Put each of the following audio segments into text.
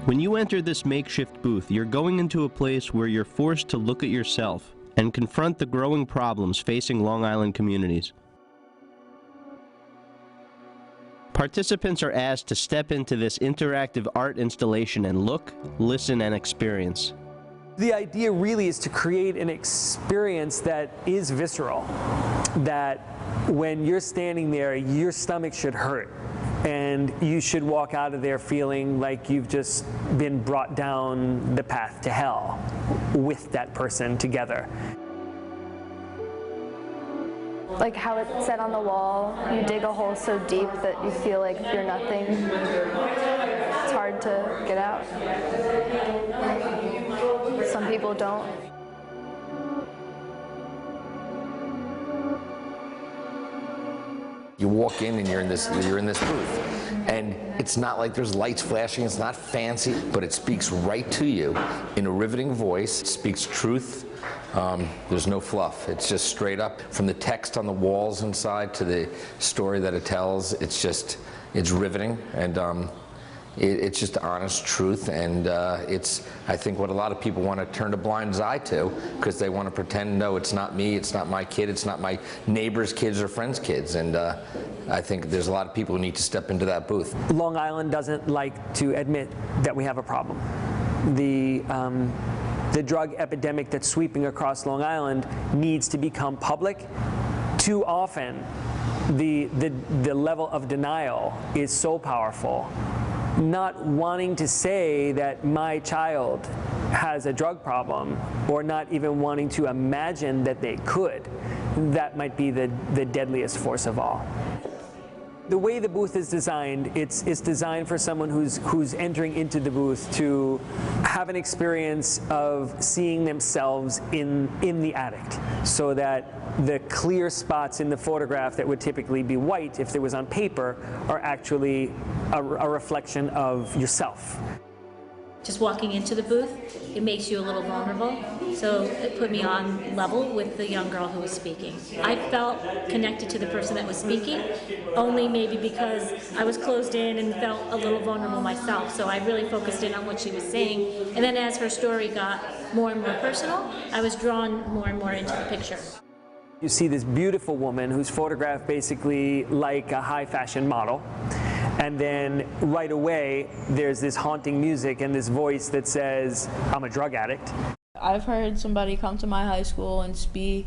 When you enter this makeshift booth, you're going into a place where you're forced to look at yourself and confront the growing problems facing Long Island communities. Participants are asked to step into this interactive art installation and look, listen, and experience. The idea really is to create an experience that is visceral, that when you're standing there, your stomach should hurt, and you should walk out of there feeling like you've just been brought down the path to hell with that person together. Like how it said on the wall, you dig a hole so deep that you feel like you're nothing. It's hard to get out. Some people don't. You walk in and you're in this booth, and it's not like there's lights flashing, it's not fancy, but it speaks right to you in a riveting voice. It speaks truth. There's no fluff. It's just straight up from the text on the walls inside to the story that it tells. It's riveting, and it's just honest truth, and it's, I think, what a lot of people want to turn a blind eye to, because they want to pretend, no, it's not me, it's not my kid, it's not my neighbor's kids or friends' kids, and I think there's a lot of people who need to step into that booth. Long Island doesn't like to admit that we have a problem. The drug epidemic that's sweeping across Long Island needs to become public. Too often, the level of denial is so powerful. Not wanting to say that my child has a drug problem, or not even wanting to imagine that they could, that might be the deadliest force of all. The way the booth is designed, it's designed for someone who's entering into the booth to have an experience of seeing themselves in the addict, so that the clear spots in the photograph that would typically be white if it was on paper are actually a reflection of yourself. Just walking into the booth, it makes you a little vulnerable, so it put me on level with the young girl who was speaking. I felt connected to the person that was speaking, only maybe because I was closed in and felt a little vulnerable myself, so I really focused in on what she was saying, and then as her story got more and more personal, I was drawn more and more into the picture. You see this beautiful woman who's photographed basically like a high fashion model. And then right away, there's this haunting music and this voice that says, I'm a drug addict. I've heard somebody come to my high school and speak,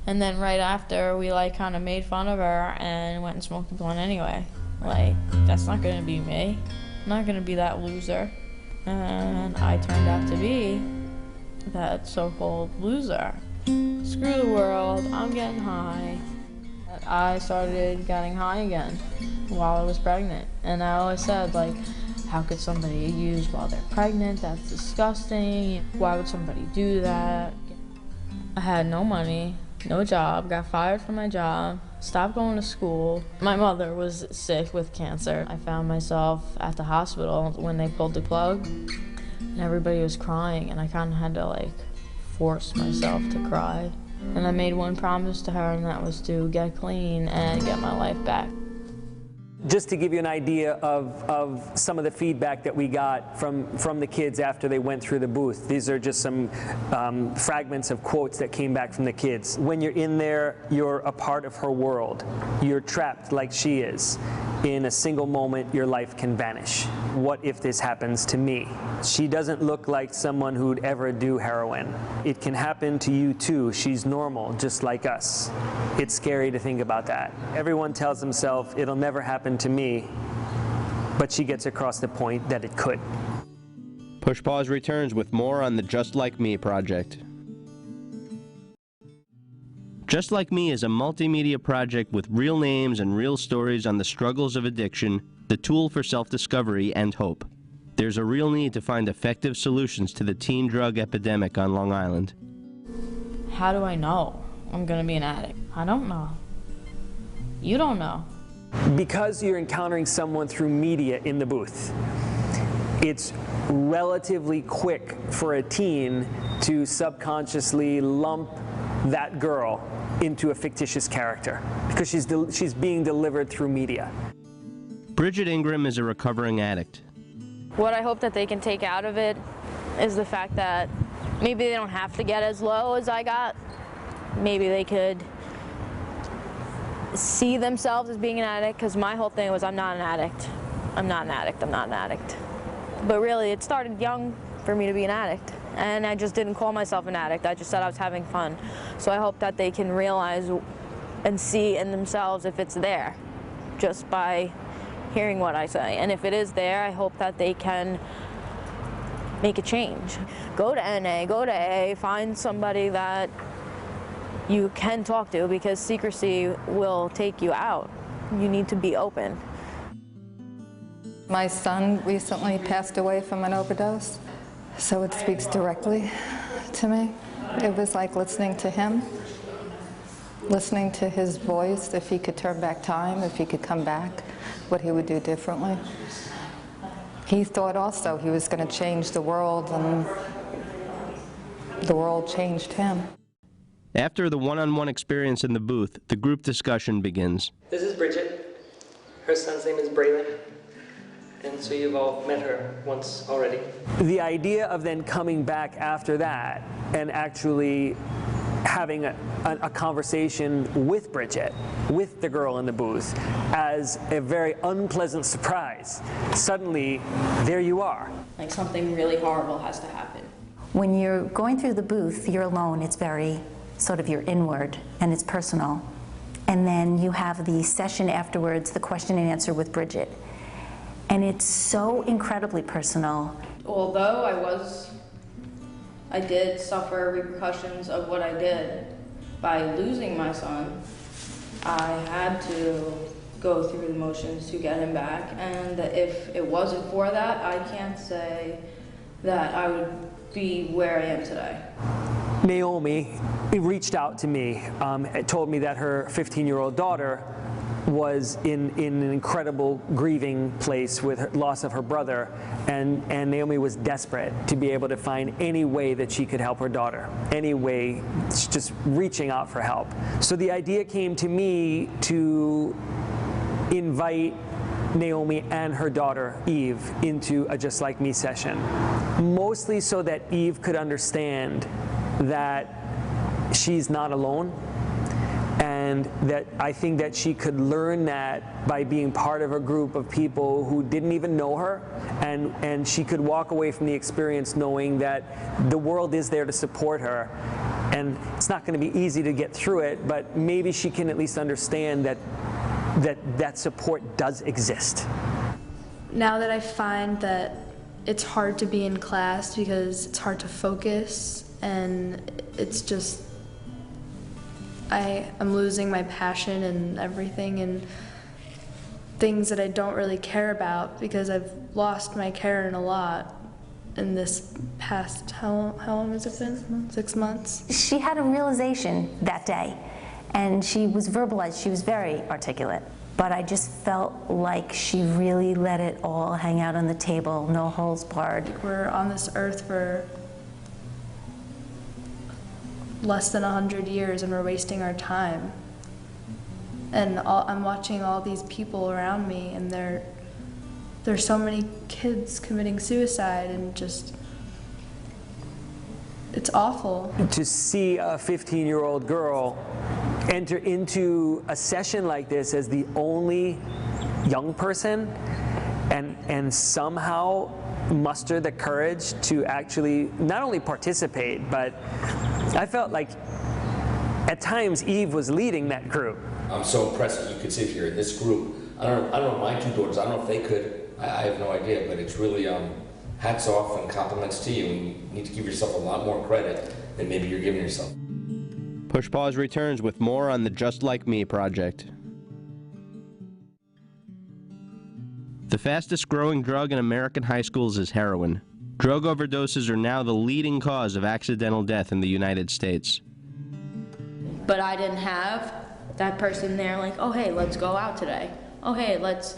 and then right after, we like kind of made fun of her and went and smoked a blunt anyway. Like, that's not gonna be me. I'm not gonna be that loser. And I turned out to be that so-called loser. Screw the world, I'm getting high. I started getting high again while I was pregnant, and I always said, like, how could somebody use while they're pregnant? That's disgusting. Why would somebody do that? I had no money, no job, got fired from my job, stopped going to school. My mother was sick with cancer. I found myself at the hospital when they pulled the plug, and everybody was crying, and I kind of had to, like, force myself to cry. And I made one promise to her, and that was to get clean and get my life back. Just to give you an idea of some of the feedback that we got from the kids after they went through the booth. These are just some fragments of quotes that came back from the kids. When you're in there, you're a part of her world. You're trapped like she is. In a single moment, your life can vanish. What if this happens to me? She doesn't look like someone who'd ever do heroin. It can happen to you too. She's normal, just like us. It's scary to think about that. Everyone tells themselves it'll never happen to me, but she gets across the point that it could. Push Pause returns with more on the Just Like Me project. Just Like Me is a multimedia project with real names and real stories on the struggles of addiction, the tool for self-discovery and hope. There's a real need to find effective solutions to the teen drug epidemic on Long Island. How do I know I'm gonna be an addict? I don't know. You don't know. Because you're encountering someone through media in the booth, it's relatively quick for a teen to subconsciously lump that girl into a fictitious character because she's being delivered through media. Bridget Ingram is a recovering addict. What I hope that they can take out of it is the fact that maybe they don't have to get as low as I got. Maybe they could see themselves as being an addict, because my whole thing was I'm not an addict. I'm not an addict, I'm not an addict. But really, it started young for me to be an addict. And I just didn't call myself an addict, I just said I was having fun. So I hope that they can realize and see in themselves if it's there, just by hearing what I say. And if it is there, I hope that they can make a change. Go to NA, go to AA, find somebody that you can talk to, because secrecy will take you out. You need to be open. My son recently passed away from an overdose, so it speaks directly to me. It was like listening to him, listening to his voice, if he could turn back time, if he could come back, what he would do differently. He thought also he was going to change the world, and the world changed him. After the one-on-one experience in the booth, the group discussion begins. This is Bridget. Her son's name is Braylon. And so you've all met her once already. The idea of then coming back after that and actually having a conversation with Bridget, with the girl in the booth, as a very unpleasant surprise. Suddenly, there you are. Like something really horrible has to happen. When you're going through the booth, you're alone. It's very sort of you're inward, and it's personal. And then you have the session afterwards, the question and answer with Bridget. And it's so incredibly personal. Although I did suffer repercussions of what I did by losing my son, I had to go through the motions to get him back. And if it wasn't for that, I can't say that I would be where I am today. Naomi reached out to me, told me that her 15-year-old daughter was in an incredible grieving place with her loss of her brother, and Naomi was desperate to be able to find any way that she could help her daughter, any way, just reaching out for help. So the idea came to me to invite Naomi and her daughter, Eve, into a Just Like Me session, mostly so that Eve could understand that she's not alone, and that I think that she could learn that by being part of a group of people who didn't even know her, and she could walk away from the experience knowing that the world is there to support her. And it's not going to be easy to get through it, but maybe she can at least understand that support does exist. Now that I find that it's hard to be in class because it's hard to focus, and it's just, I'm losing my passion and everything, and things that I don't really care about, because I've lost my Karen a lot in this past, how long has it been? 6 months? She had a realization that day, and she was verbalized. She was very articulate. But I just felt like she really let it all hang out on the table, no holds barred. We're on this earth for less than 100 years, and we're wasting our time. And I'm watching all these people around me, and there's so many kids committing suicide, and just, it's awful. To see a 15-year-old girl enter into a session like this as the only young person, and somehow muster the courage to actually not only participate, but I felt like at times Eve was leading that group. I'm so impressed that you could sit here in this group. I don't know my two daughters, I don't know if they could, I have no idea, but it's really hats off and compliments to you, and you need to give yourself a lot more credit than maybe you're giving yourself. Push Pause returns with more on the Just Like Me project. The fastest growing drug in American high schools is heroin. Drug overdoses are now the leading cause of accidental death in the United States. But I didn't have that person there like, oh hey, let's go out today. Oh hey, let's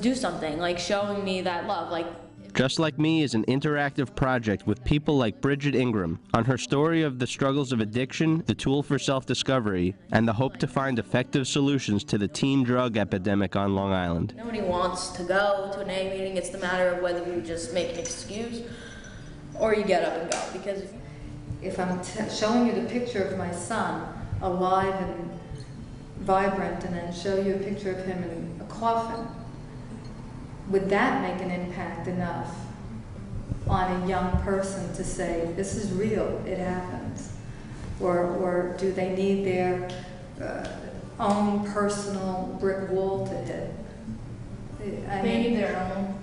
do something, like showing me that love. Like, Just Like Me is an interactive project with people like Bridget Ingram on her story of the struggles of addiction, the tool for self-discovery, and the hope to find effective solutions to the teen drug epidemic on Long Island. Nobody wants to go to an AA meeting. It's the matter of whether you just make an excuse or you get up and go. Because if I'm showing you the picture of my son, alive and vibrant, and then show you a picture of him in a coffin, would that make an impact enough on a young person to say, this is real, it happens? Or do they need their own personal brick wall to hit? they need their own.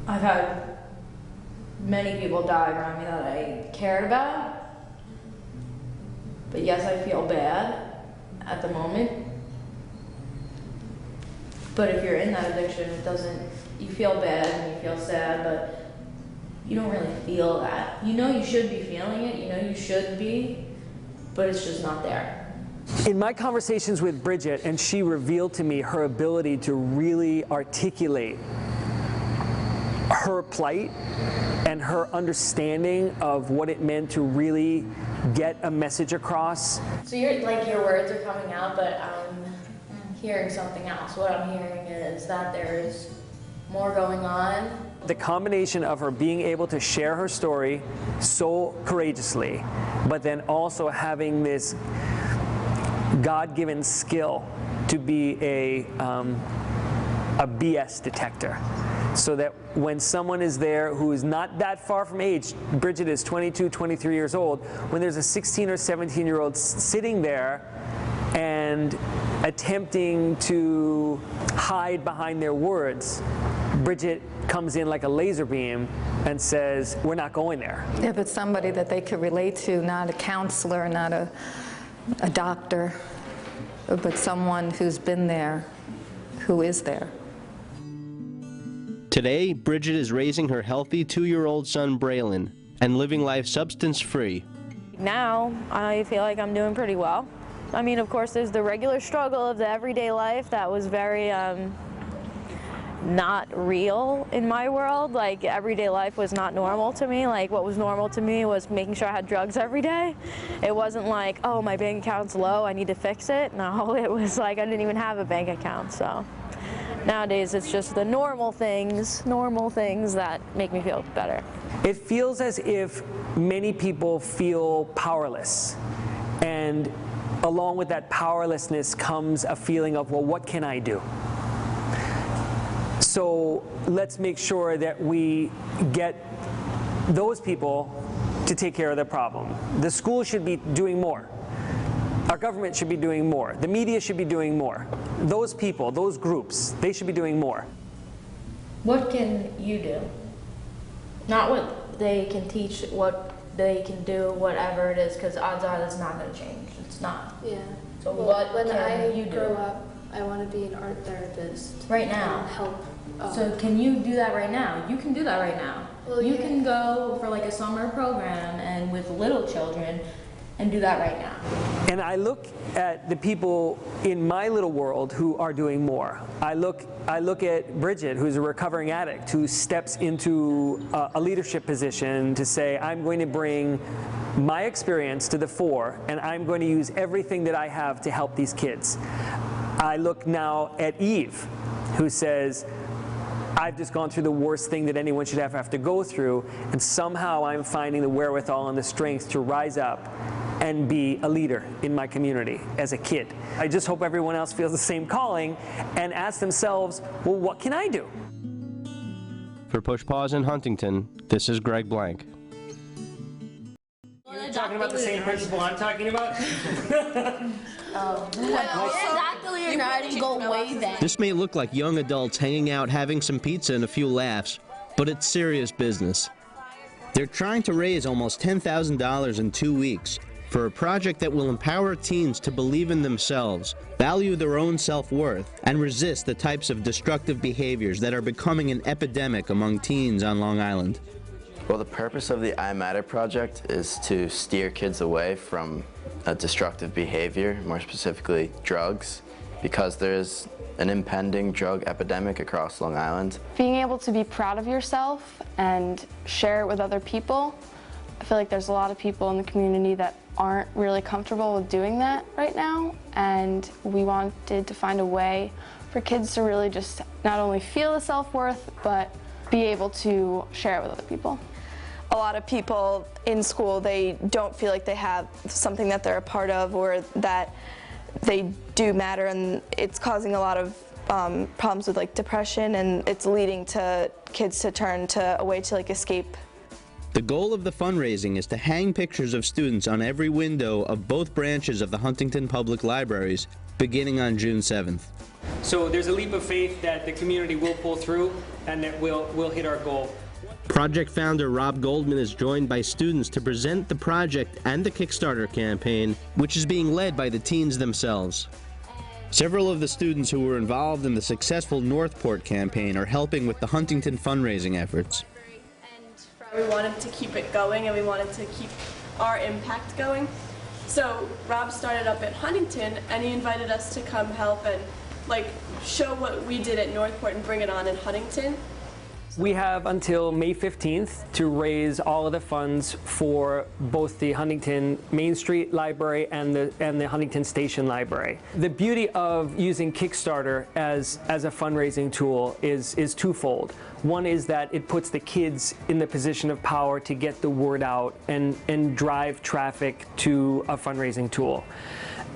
I've had many people die around me that I cared about. But yes, I feel bad at the moment. But if you're in that addiction, it doesn't, you feel bad and you feel sad, but you don't really feel that. You know you should be feeling it, you know you should be, but it's just not there. In my conversations with Bridget, and she revealed to me her ability to really articulate her plight and her understanding of what it meant to really get a message across. So your words are coming out, but I'm hearing something else. What I'm hearing is that there is more going on. The combination of her being able to share her story so courageously, but then also having this God-given skill to be a BS detector. So that when someone is there who is not that far from age, Bridget is 22, 23 years old, when there's a 16 or 17-year-old sitting there and attempting to hide behind their words, Bridget comes in like a laser beam and says, we're not going there. If it's somebody that they could relate to, not a counselor, not a doctor, but someone who's been there, who is there. Today, Bridget is raising her healthy 2-year-old son, Braylon, and living life substance-free. Now, I feel like I'm doing pretty well. I mean, of course, there's the regular struggle of the everyday life that was very not real in my world. Like, everyday life was not normal to me. Like, what was normal to me was making sure I had drugs every day. It wasn't like, oh, my bank account's low, I need to fix it. No, it was like I didn't even have a bank account, so. Nowadays, it's just the normal things that make me feel better. It feels as if many people feel powerless. And along with that powerlessness comes a feeling of, well, what can I do? So let's make sure that we get those people to take care of the problem. The school should be doing more. Our government should be doing more. The media should be doing more. Those people, those groups, they should be doing more. What can you do? Not what they can teach, what they can do, whatever it is, because odds are that's not going to change. It's not. Yeah. So well, what when can you do? grow up, I want to be an art therapist. Right now? And help. So can you do that right now? You can do that right now. Well, you yeah. can go for like a summer program and with little children and do that right now. And I look at the people in my little world who are doing more. I look at Bridget, who's a recovering addict, who steps into a leadership position to say, I'm going to bring my experience to the fore, and I'm going to use everything that I have to help these kids. I look now at Eve, who says, I've just gone through the worst thing that anyone should ever have to go through, and somehow I'm finding the wherewithal and the strength to rise up and be a leader in my community as a kid. I just hope everyone else feels the same calling and ask themselves, well, what can I do? For Push Pause in Huntington, this is Greg Blank. You're talking about the same principle I'm talking about? This may look like young adults hanging out, having some pizza and a few laughs, but it's serious business. They're trying to raise almost $10,000 in 2 weeks for a project that will empower teens to believe in themselves, value their own self-worth, and resist the types of destructive behaviors that are becoming an epidemic among teens on Long Island. Well, the purpose of the I Matter project is to steer kids away from destructive behavior, more specifically drugs, because there's an impending drug epidemic across Long Island. Being able to be proud of yourself and share it with other people. I feel like there's a lot of people in the community that aren't really comfortable with doing that right now, and we wanted to find a way for kids to really just not only feel the self-worth, but be able to share it with other people. A lot of people in school, they don't feel like they have something that they're a part of or that they do matter, and it's causing a lot of problems with like depression, and it's leading to kids to turn to a way to like escape. The goal of the fundraising is to hang pictures of students on every window of both branches of the Huntington Public Libraries beginning on June 7th. So there's a leap of faith that the community will pull through and that we'll hit our goal. Project founder Rob Goldman is joined by students to present the project and the Kickstarter campaign, which is being led by the teens themselves. Several of the students who were involved in the successful Northport campaign are helping with the Huntington fundraising efforts. We wanted to keep it going and we wanted to keep our impact going. So Rob started up at Huntington and he invited us to come help and like show what we did at Northport and bring it on in Huntington. We have until May 15th to raise all of the funds for both the Huntington Main Street Library and the Huntington Station Library. The beauty of using Kickstarter as a fundraising tool is twofold. One is that it puts the kids in the position of power to get the word out and drive traffic to a fundraising tool.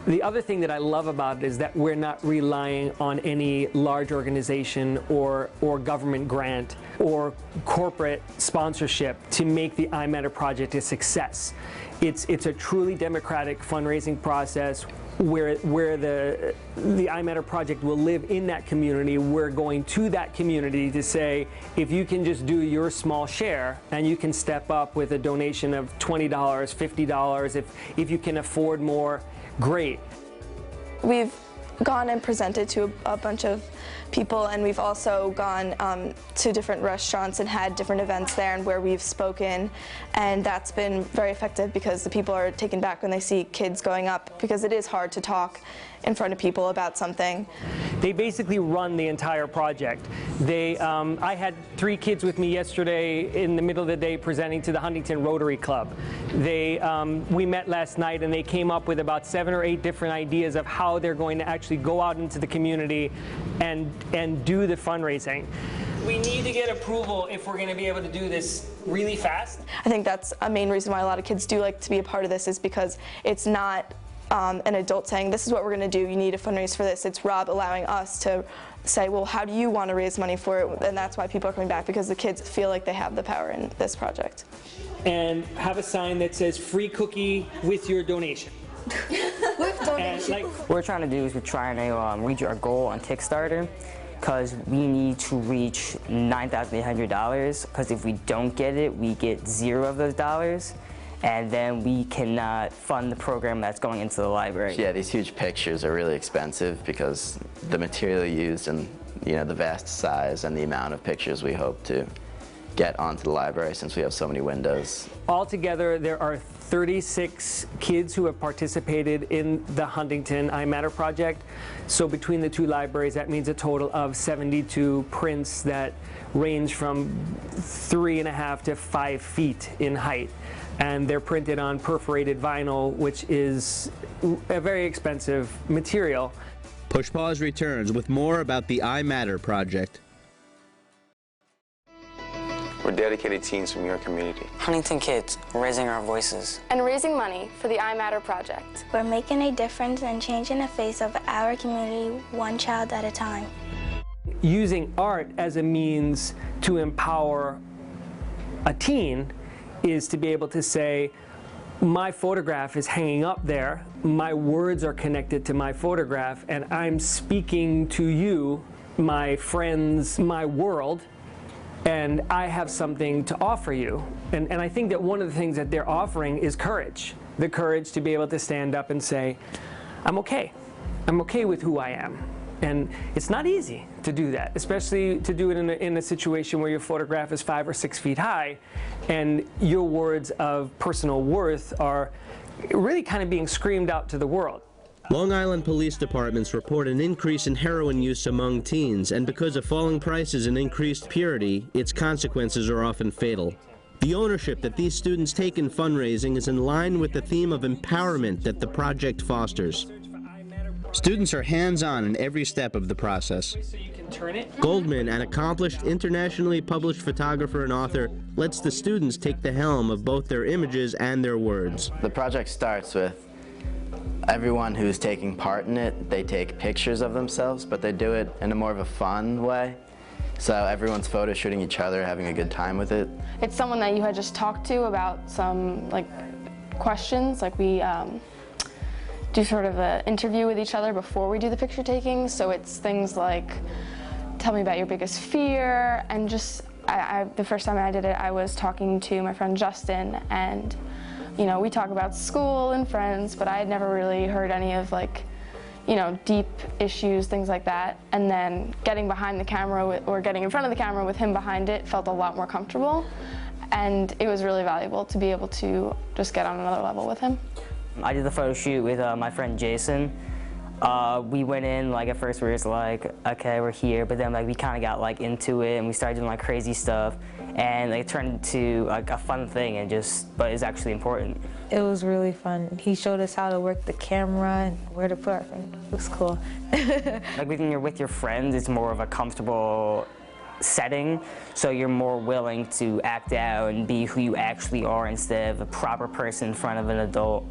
The other thing that I love about it is that we're not relying on any large organization or government grant or corporate sponsorship to make the iMatter project a success. It's a truly democratic fundraising process where the iMatter project will live in that community. We're going to that community to say, if you can just do your small share and you can step up with a donation of $20, $50, if you can afford more, great. We've gone and presented to a bunch of people, and we've also gone to different restaurants and had different events there and where we've spoken, and that's been very effective because the people are taken back when they see kids going up, because it is hard to talk in front of people about something. They basically run the entire project. I had 3 kids with me yesterday in the middle of the day presenting to the Huntington Rotary Club. We met last night and they came up with about 7 or 8 different ideas of how they're going to actually go out into the community and do the fundraising. We need to get approval if we're going to be able to do this really fast. I think that's a main reason why a lot of kids do like to be a part of this, is because it's not an adult saying, this is what we're going to do, you need to fundraise for this. It's Rob allowing us to say, well, how do you want to raise money for it? And that's why people are coming back, because the kids feel like they have the power in this project. And have a sign that says free cookie with your donation. With donation. What we're trying to do is we're trying to reach our goal on Kickstarter, because we need to reach $9,800, because if we don't get it, we get 0 of those dollars. And then we cannot fund the program that's going into the library. Yeah, these huge pictures are really expensive because the material used and the vast size and the amount of pictures we hope to get onto the library, since we have so many windows. Altogether, there are 36 kids who have participated in the Huntington iMatter project. So between the 2 libraries, that means a total of 72 prints that range from 3.5 to 5 feet in height. And they're printed on perforated vinyl, which is a very expensive material. Push Pause returns with more about the iMatter project. We're dedicated teens from your community. Huntington kids, raising our voices. And raising money for the iMatter project. We're making a difference and changing the face of our community one child at a time. Using art as a means to empower a teen is to be able to say, my photograph is hanging up there, my words are connected to my photograph, and I'm speaking to you, my friends, my world, and I have something to offer you. And I think that one of the things that they're offering is courage. The courage to be able to stand up and say, I'm okay. I'm okay with who I am. And it's not easy to do that, especially to do it in a situation where your photograph is 5 or 6 feet high and your words of personal worth are really kind of being screamed out to the world. Long Island police departments report an increase in heroin use among teens, and because of falling prices and increased purity, its consequences are often fatal. The ownership that these students take in fundraising is in line with the theme of empowerment that the project fosters. Students are hands-on in every step of the process. Goldman, an accomplished, internationally published photographer and author, lets the students take the helm of both their images and their words. The project starts with everyone who's taking part in it. They take pictures of themselves, but they do it in a more of a fun way. So everyone's photo shooting each other, having a good time with it. It's someone that you had just talked to about some questions. We do sort of an interview with each other before we do the picture taking. So it's things like, tell me about your biggest fear, and just, the first time I did it, I was talking to my friend Justin, and we talk about school and friends, but I had never really heard any of deep issues, things like that. And then getting behind the camera or getting in front of the camera with him behind it felt a lot more comfortable. And it was really valuable to be able to just get on another level with him. I did the photo shoot with my friend Jason. We went in, at first we were just okay, we're here, but then we kind of got into it, and we started doing crazy stuff, and it turned into a fun thing, and but it's actually important. It was really fun. He showed us how to work the camera and where to put our finger. It was cool. When you're with your friends, it's more of a comfortable setting, so you're more willing to act out and be who you actually are instead of a proper person in front of an adult.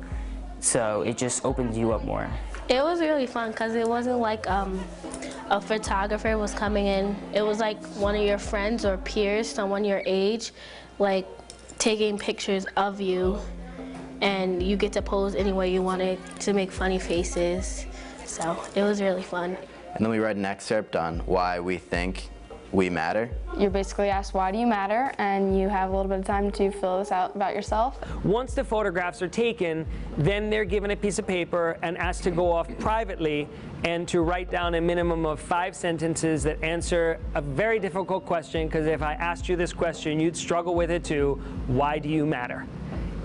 So it just opens you up more. It was really fun because it wasn't like a photographer was coming in. It was like one of your friends or peers, someone your age, taking pictures of you, and you get to pose any way you wanted to make funny faces. So it was really fun. And then we write an excerpt on why we think we matter. You're basically asked, why do you matter? And you have a little bit of time to fill this out about yourself. Once the photographs are taken, then they're given a piece of paper and asked to go off privately and to write down a minimum of 5 sentences that answer a very difficult question, because if I asked you this question, you'd struggle with it too. Why do you matter?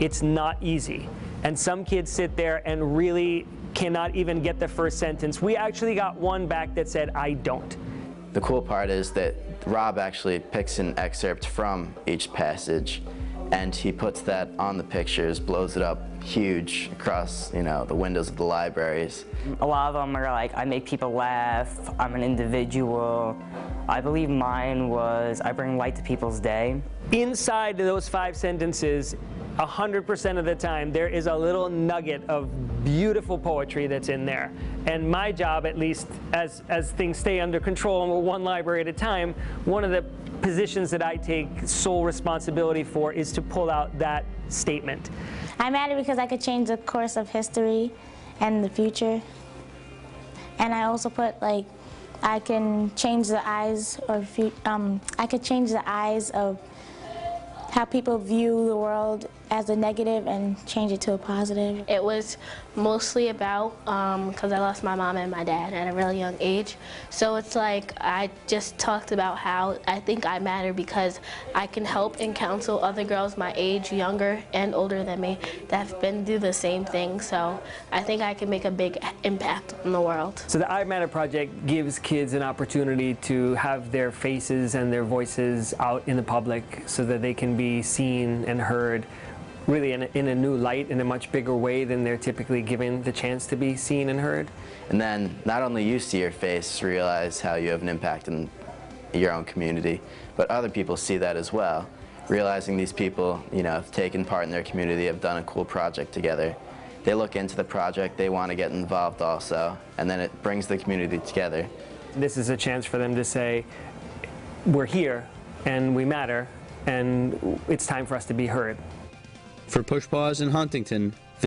It's not easy. And some kids sit there and really cannot even get the first sentence. We actually got one back that said, I don't. The cool part is that Rob actually picks an excerpt from each passage, and he puts that on the pictures, blows it up huge across, the windows of the libraries. A lot of them are I make people laugh, I'm an individual. I believe mine was, I bring light to people's day. Inside those 5 sentences, 100% of the time, there is a little nugget of beautiful poetry that's in there. And my job, at least, as things stay under control and we're one library at a time, one of the positions that I take sole responsibility for is to pull out that statement. I matter because I could change the course of history and the future. And I also put I can change the eyes of how people view the world as a negative and change it to a positive. It was mostly about, because I lost my mom and my dad at a really young age, so it's I just talked about how I think I matter because I can help and counsel other girls my age, younger and older than me, that have been through the same thing, so I think I can make a big impact on the world. So the I Matter Project gives kids an opportunity to have their faces and their voices out in the public so that they can be seen and heard really in a new light, in a much bigger way than they're typically given the chance to be seen and heard. And then not only you see your face, realize how you have an impact in your own community, but other people see that as well, realizing these people, have taken part in their community, have done a cool project together. They look into the project, they want to get involved also, and then it brings the community together. This is a chance for them to say, we're here and we matter, and it's time for us to be heard. For Push Pause in Huntington,